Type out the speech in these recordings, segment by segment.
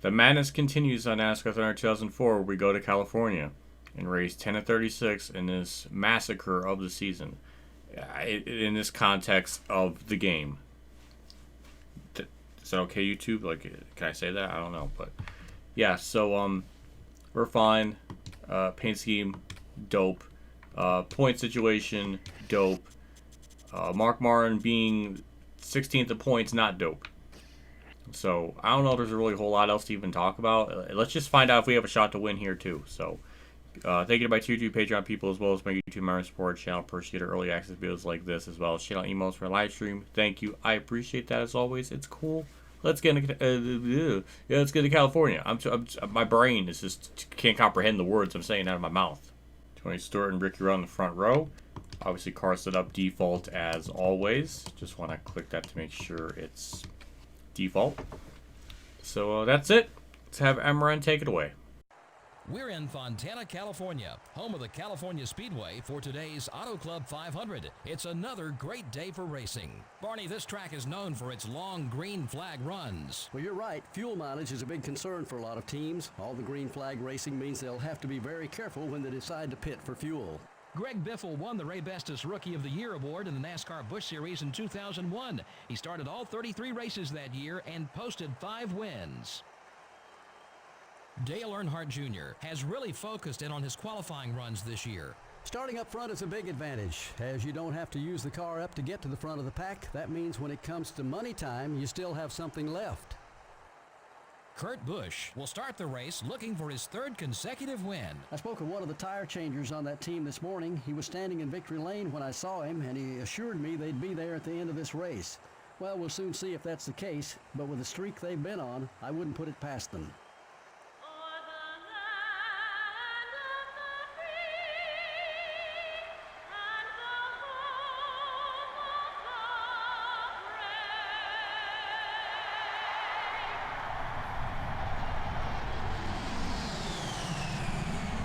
The madness continues on NASCAR Thunder 2004, where we go to California and race 10 of 36 in this massacre of the season. In this context of the game. Is that okay, YouTube? Like, can I say that? I don't know, but yeah. So we're fine. Paint scheme, dope. Point situation, dope. Mark Martin being 16th of points, not dope. So I don't know if there's really a whole lot else to even talk about. Let's just find out if we have a shot to win here too. So thank you to my YouTube Patreon people, as well as my YouTube member support channel for getting early access videos like this, as well as channel emails for live stream. Thank you. I appreciate that as always. It's cool. Let's get into let's get to California. My brain is just can't comprehend the words I'm saying out of my mouth. Tony Stewart and Ricky Rudd in the front row. Obviously, car set up default as always. Just want to click that to make sure it's default. So that's it. Let's have MRN take it away. We're in Fontana, California, home of the California Speedway for today's Auto Club 500. It's another great day for racing. Barney, this track is known for its long green flag runs. Well, you're right. Fuel mileage is a big concern for a lot of teams. All the green flag racing means they'll have to be very careful when they decide to pit for fuel. Greg Biffle won the Ray Bestis Rookie of the Year award in the NASCAR Busch Series in 2001. He started all 33 races that year and posted 5 wins. Dale Earnhardt Jr. has really focused in on his qualifying runs this year. Starting up front is a big advantage, as you don't have to use the car up to get to the front of the pack. That means when it comes to money time, you still have something left. Kurt Busch will start the race looking for his 3rd consecutive win. I spoke with one of the tire changers on that team this morning. He was standing in victory lane when I saw him, and he assured me they'd be there at the end of this race. Well, we'll soon see if that's the case, but with the streak they've been on, I wouldn't put it past them.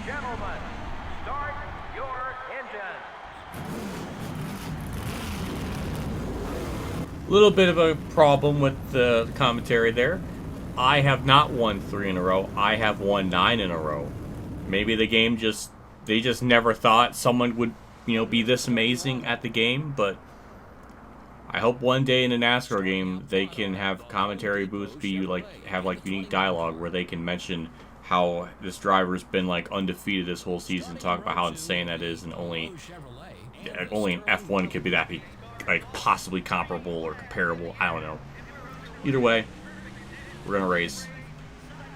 Gentlemen, start your engines. A little bit of a problem with the commentary there. I have not won 3 in a row. I have won 9 in a row. Maybe the game they just never thought someone would, be this amazing at the game, but I hope one day in a NASCAR game they can have commentary booths have unique dialogue where they can mention how this driver's been undefeated this whole season, talk about how insane that is, and only in F1 could be that possibly comparable or comparable. I don't know. Either way, we're gonna race.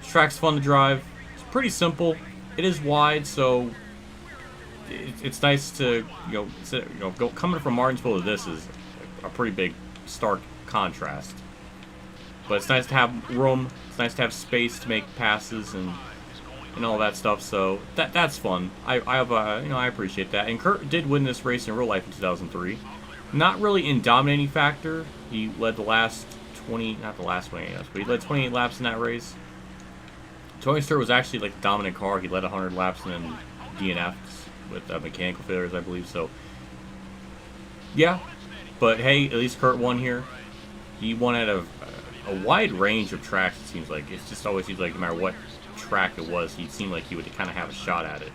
This track's fun to drive. It's pretty simple. It is wide, so it's nice to coming from Martinsville to this is a pretty big stark contrast. But it's nice to have room. It's nice to have space to make passes and all that stuff. So that's fun. I appreciate that. And Kurt did win this race in real life in 2003. Not really in dominating factor. He led the last 20, not the last 20, I guess, but he led 28 laps in that race. Tony Stewart was actually the dominant car. He led 100 laps and then DNFs with mechanical failures, I believe. So yeah, but hey, at least Kurt won here. He won at a wide range of tracks, it seems like. It just always seems like no matter what track it was, he seemed like he would kind of have a shot at it.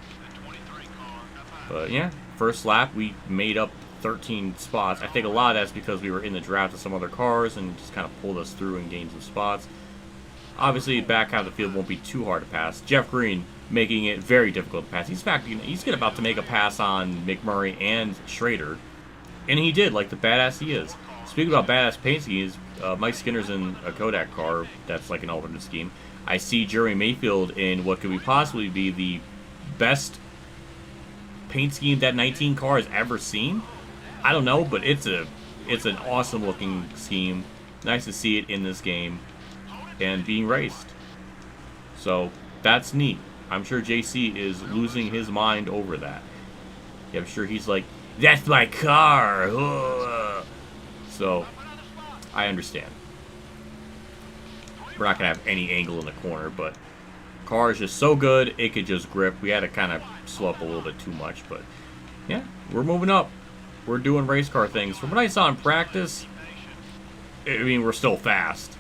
But yeah, first lap, we made up 13 spots. I think a lot of that's because we were in the draft of some other cars and just kind of pulled us through and gained some spots. Obviously, back half of the field won't be too hard to pass. Jeff Green making it very difficult to pass. He's about to make a pass on McMurray and Schrader. And he did, like the badass he is. Speaking about badass paint schemes, Mike Skinner's in a Kodak car that's like an alternate scheme. I see Jeremy Mayfield in what could possibly be the best paint scheme that 19 car has ever seen. I don't know, but it's an awesome looking scheme. Nice to see it in this game and being raced. So that's neat. I'm sure JC is losing his mind over that. Yeah, I'm sure he's like, that's my car. Ugh. So I understand. We're not going to have any angle in the corner, but car is just so good, it could just grip. We had to kind of slow up a little bit too much, but yeah, we're moving up. We're doing race car things. From what I saw in practice, I mean, we're still fast.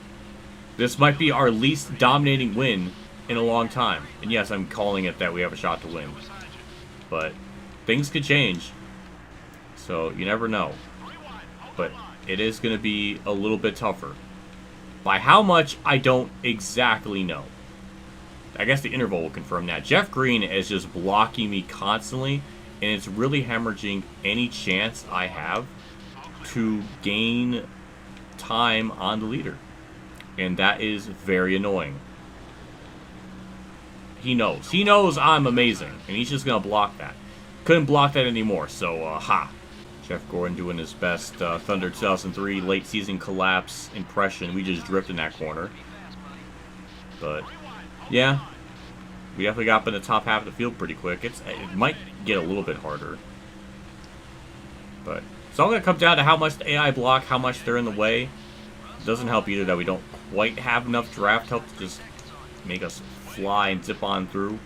This might be our least dominating win in a long time. And yes, I'm calling it that we have a shot to win. But things could change. So you never know. But it is going to be a little bit tougher. By how much, I don't exactly know. I guess the interval will confirm that. Jeff Green is just blocking me constantly, and it's really hemorrhaging any chance I have to gain time on the leader. And that is very annoying. He knows. He knows I'm amazing, and he's just going to block that. Couldn't block that anymore, so, ha. Jeff Gordon doing his best Thunder 2003 late season collapse impression. We just dripped in that corner. But, yeah. We definitely got up in the top half of the field pretty quick. It might get a little bit harder. But it's all going to come down to how much the AI block, how much they're in the way. It doesn't help either that we don't quite have enough draft help to just make us fly and zip on through.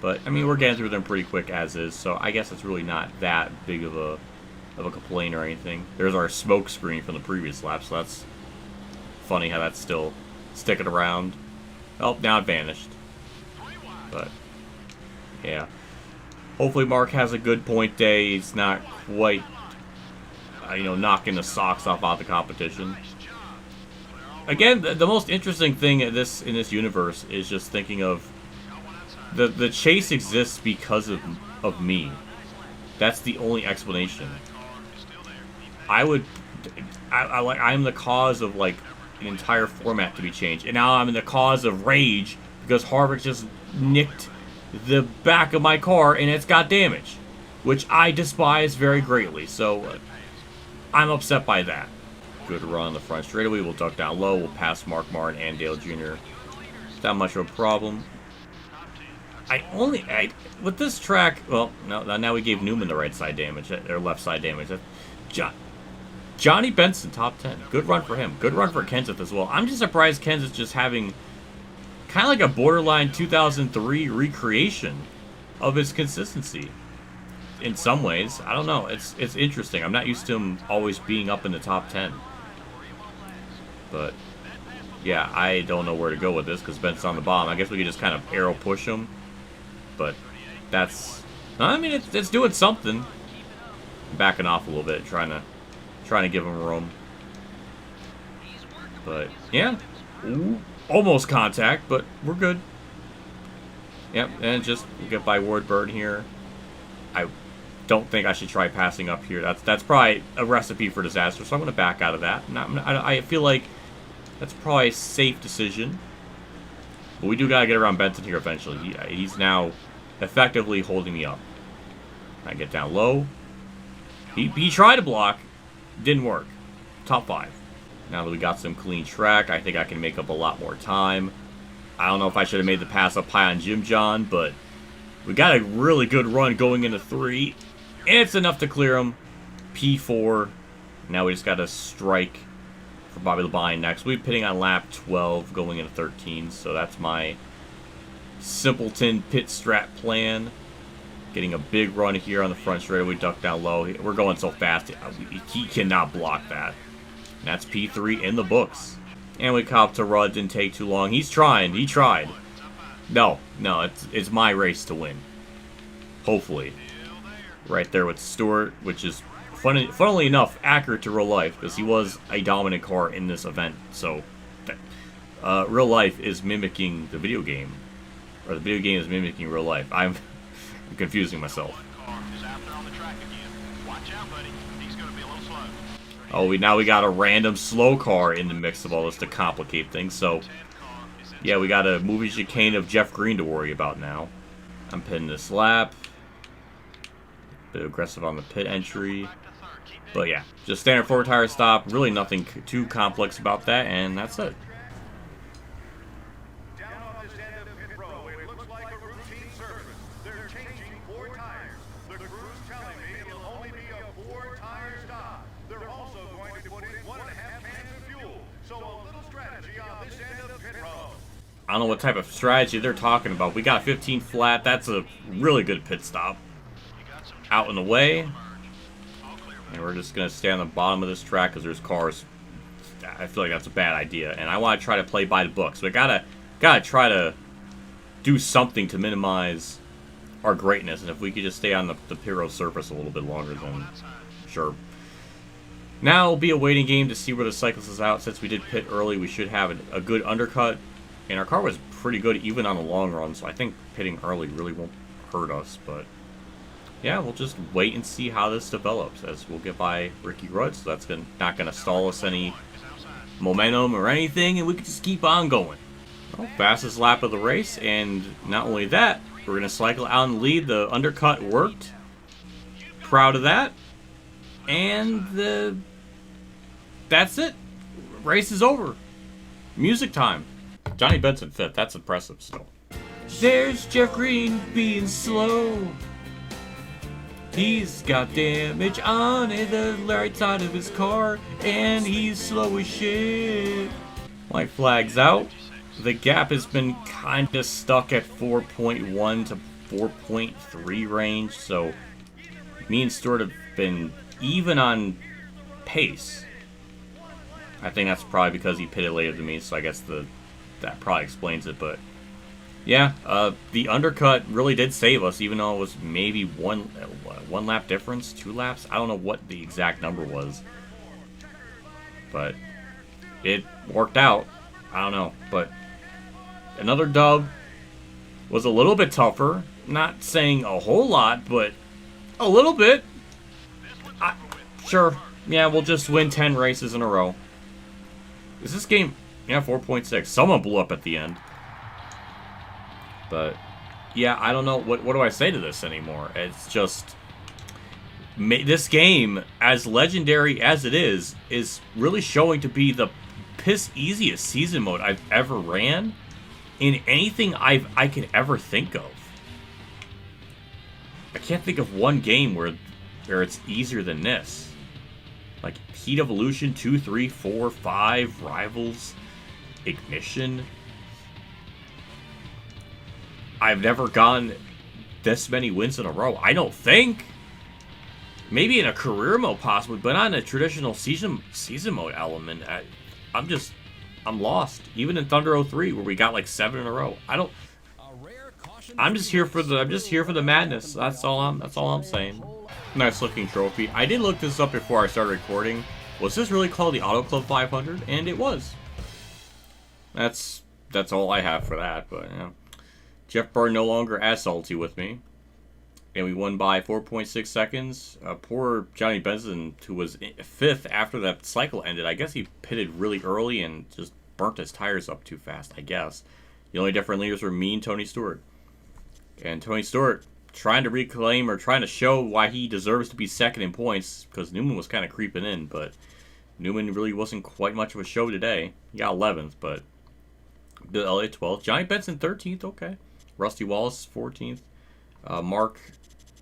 But, I mean, we're getting through them pretty quick as is, so I guess it's really not that big of a complaint or anything. There's our smoke screen from the previous lap, so that's funny how that's still sticking around. Oh, now it vanished. But, yeah. Hopefully Mark has a good point day. He's not quite, knocking the socks off the competition. Again, the most interesting thing in this universe is just thinking of the chase exists because of me. That's the only explanation. I'm the cause of like an entire format to be changed, and now I'm in the cause of rage because Harvick just nicked the back of my car and it's got damage, which I despise very greatly. So I'm upset by that. Good run on the front straightaway. We'll duck down low. We'll pass Mark Martin and Dale Jr. Not much of a problem. With this track, well, no, now we gave Newman the right side damage, or left side damage. Johnny Benson, top 10. Good run for him. Good run for Kenseth as well. I'm just surprised Kenseth's just having kind of like a borderline 2003 recreation of his consistency. In some ways, I don't know. It's interesting. I'm not used to him always being up in the top 10. But yeah, I don't know where to go with this because Benson's on the bottom. I guess we could just kind of arrow push him. But that's, I mean, it's doing something. Backing off a little bit, trying to give him room. But yeah, ooh, almost contact, but we're good. Yep, and just get by Ward Burn here. I don't think I should try passing up here. That's probably a recipe for disaster. So I'm going to back out of that. I feel like that's probably a safe decision. But we do got to get around Benson here eventually. He's now effectively holding me up. I get down low. He tried to block. Didn't work. Top 5. Now that we got some clean track, I think I can make up a lot more time. I don't know if I should have made the pass up high on Jim John, but we got a really good run going into 3. And it's enough to clear him. P4. Now we just got to strike for Bobby Labine next. We'll be pitting on lap 12 going into 13. So that's my simpleton pit strat plan. Getting a big run here on the front straightaway. We duck down low. We're going so fast. He cannot block that. And that's P3 in the books. And we cop to Rudd. Didn't take too long. He's trying. He tried. No. It's my race to win. Hopefully. Right there with Stewart, which is, funnily enough, accurate to real life, because he was a dominant car in this event. So, real life is mimicking the video game. Or the video game is mimicking real life. I'm confusing myself. Oh, now we got a random slow car in the mix of all this to complicate things. So, yeah, we got a movie chicane of Jeff Green to worry about now. I'm pitting this lap. Bit aggressive on the pit entry. But yeah, just standard 4 tire stop. Really nothing too complex about that, and that's it. I don't know what type of strategy they're talking about. We got 15 flat. That's a really good pit stop. Out in the way. And we're just going to stay on the bottom of this track because there's cars I feel like that's a bad idea, and I want to try to play by the book. So we gotta try to do something to minimize our greatness, and if we could just stay on the Pyro surface a little bit longer, then sure. Now it'll be a waiting game to see where the cyclist is out. Since we did pit early, we should have a good undercut, and our car was pretty good even on the long run, so I think pitting early really won't hurt us, but yeah, we'll just wait and see how this develops, as we'll get by Ricky Rudd, so that's not going to stall us any momentum or anything, and we can just keep on going. Well, fastest lap of the race, and not only that, we're going to cycle out and lead. The undercut worked. Proud of that. And that's it. Race is over. Music time. Johnny Benson 5th. That's impressive still. There's Jeff Green being slow. He's got damage on the right side of his car, and he's slow as shit. White flag's out. The gap has been kind of stuck at 4.1 to 4.3 range, so me and Stewart have been even on pace. I think that's probably because he pitted later than me, so I guess that probably explains it, but yeah, the undercut really did save us, even though it was maybe one lap difference, 2 laps. I don't know what the exact number was, but it worked out. I don't know, but another dub. Was a little bit tougher. Not saying a whole lot, but a little bit. Sure, yeah, we'll just win 10 races in a row. Is this game? Yeah, 4.6. Someone blew up at the end. But yeah, I don't know what do I say to this anymore. It's just this game, as legendary as it is really showing to be the piss easiest season mode I've ever ran in anything I could ever think of. I can't think of one game where it's easier than this. Like Heat Evolution 2, 3, 4, 5, Rivals, Ignition. I've never gotten this many wins in a row. I don't think. Maybe in a career mode possibly, but not in a traditional season mode element. I'm lost. Even in Thunder 03 where we got like 7 in a row. I'm just here for the madness. That's all I'm saying. Nice looking trophy. I did look this up before I started recording. Was this really called the Auto Club 500? And it was. That's all I have for that, but yeah. Jeff Byrne no longer as salty with me. And we won by 4.6 seconds. Poor Johnny Benson, who was 5th after that cycle ended. I guess he pitted really early and just burnt his tires up too fast, I guess. The only different leaders were me and Tony Stewart. And Tony Stewart trying to reclaim or trying to show why he deserves to be second in points, because Newman was kind of creeping in, but Newman really wasn't quite much of a show today. He got 11th, but Bill Elliott 12th. Johnny Benson 13th, okay. Rusty Wallace 14th. Mark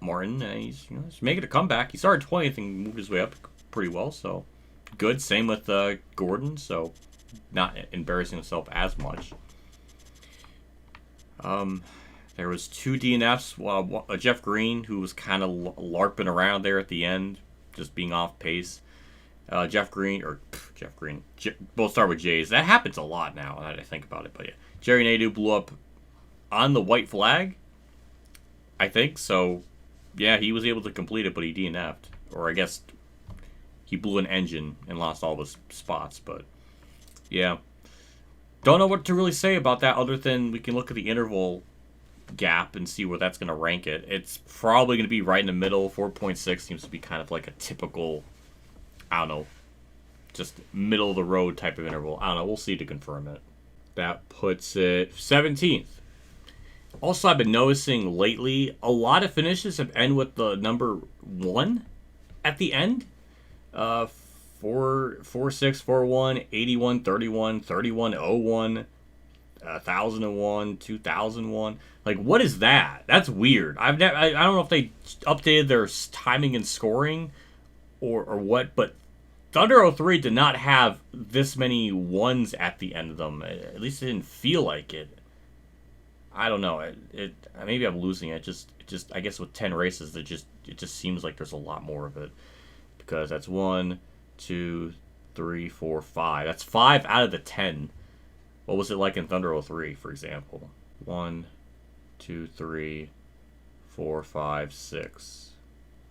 Martin, he's making a comeback. He started 20th and moved his way up pretty well, so good. Same with Gordon, so not embarrassing himself as much. There was 2 DNFs. Jeff Green, who was kind of larping around there at the end, just being off pace. Jeff Green, both start with J's. That happens a lot now that I think about it, but yeah. Jerry Nadeau blew up on the white flag, I think, so yeah, he was able to complete it, but he DNF'd. Or I guess he blew an engine and lost all his spots, but yeah. Don't know what to really say about that other than we can look at the interval gap and see where that's going to rank it. It's probably going to be right in the middle. 4.6 seems to be kind of like a typical, I don't know, just middle of the road type of interval. I don't know. We'll see to confirm it. That puts it 17th. Also, I've been noticing lately, a lot of finishes have ended with the number 1 at the end. 4, 6, 4, 1, 81, 31, 31, 01, 1001, 2001. Like, what is that? That's weird. I don't know if they updated their timing and scoring or what, but Thunder 03 did not have this many 1s at the end of them. At least it didn't feel like it. I don't know. It maybe I'm losing it. Just I guess with 10 races, it just seems like there's a lot more of it, because that's 1, 2, 3, 4, 5. That's 5 out of the 10. What was it like in Thunder 03, for example? 1, 2, 3, 4, 5, 6.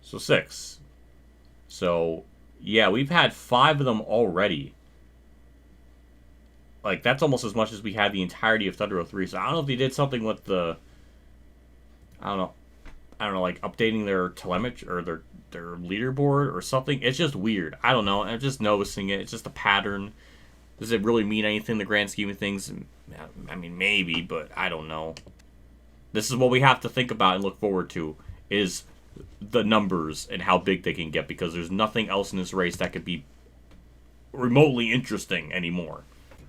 So 6. So, yeah, we've had 5 of them already. Like, that's almost as much as we had the entirety of Thunder 03. So I don't know if they did something with the... I don't know, like updating their telemetry or their leaderboard or something. It's just weird. I don't know. I'm just noticing it. It's just a pattern. Does it really mean anything in the grand scheme of things? I mean, maybe, but I don't know. This is what we have to think about and look forward to, is the numbers and how big they can get, because there's nothing else in this race that could be remotely interesting anymore.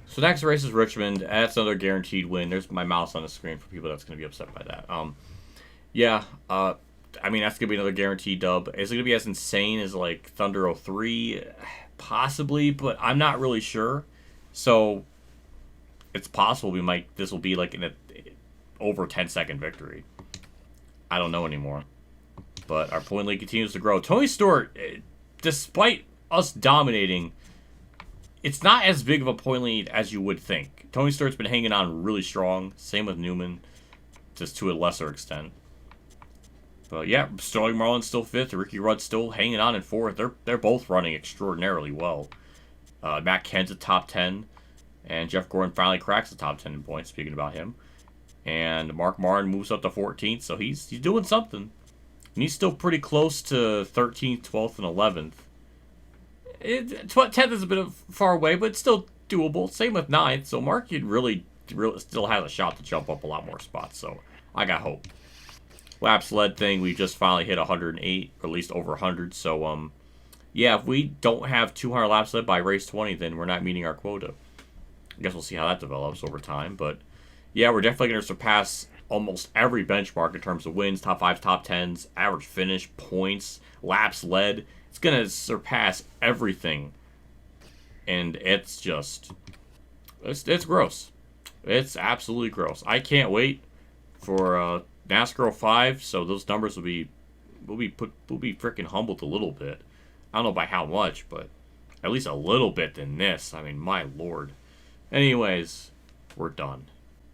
So next race is Richmond. That's another guaranteed win. There's my mouse on the screen for people that's going to be upset by that. Yeah, I mean, that's going to be another guaranteed dub. Is it going to be as insane as, like, Thunder 03? Possibly, but I'm not really sure. So, it's possible this will be, like, an over 10-second victory. I don't know anymore. But our point lead continues to grow. Tony Stewart, despite us dominating, it's not as big of a point lead as you would think. Tony Stewart's been hanging on really strong. Same with Newman, just to a lesser extent. But yeah, Sterling Marlin's still 5th. Ricky Rudd's still hanging on in 4th. They're both running extraordinarily well. Matt Kent's a top 10. And Jeff Gordon finally cracks the top 10 in points, speaking about him. And Mark Martin moves up to 14th, so he's doing something. And he's still pretty close to 13th, 12th, and 11th. 10th is a bit far away, but it's still doable. Same with 9th, so Mark really still has a shot to jump up a lot more spots, so I got hope. Laps led thing, we just finally hit 108, or at least over 100. So, yeah, if we don't have 200 laps led by race 20, then we're not meeting our quota. I guess we'll see how that develops over time. But, yeah, we're definitely going to surpass almost every benchmark in terms of wins, top 5s, top 10s, average finish, points, laps led. It's going to surpass everything. And it's just... It's gross. It's absolutely gross. I can't wait for... NASCAR 05, so those numbers will be freaking humbled a little bit. I don't know by how much, but at least a little bit than this. I mean, my lord. Anyways, we're done.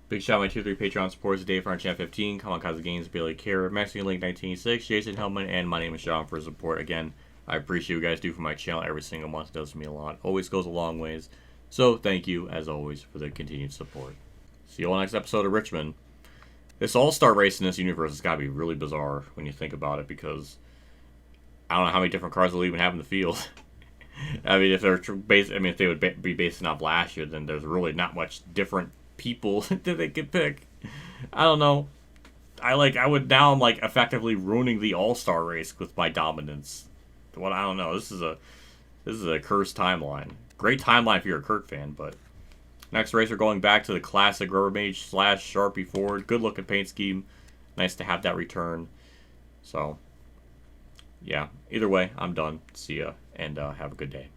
Big shout out to my 2-3 Patreon supporters today for Channel 15, Kamikazegames, Bailey Carey, Mexican Link 1986, Jason Hellman, and my name is Sean for support. Again, I appreciate what you guys do for my channel every single month. It does me a lot. Always goes a long ways. So thank you, as always, for the continued support. See you all next episode of Richmond. This all-star race in this universe has got to be really bizarre when you think about it, because I don't know how many different cars they'll even have in the field. I mean, if they would be basing off last year, then there's really not much different people that they could pick. I don't know. I'm like effectively ruining the all-star race with my dominance. I don't know. This is a cursed timeline. Great timeline if you're a Kirk fan, but. Next race, we're going back to the classic Rubbermaid / Sharpie Ford. Good looking paint scheme. Nice to have that return. So, yeah. Either way, I'm done. See ya, and have a good day.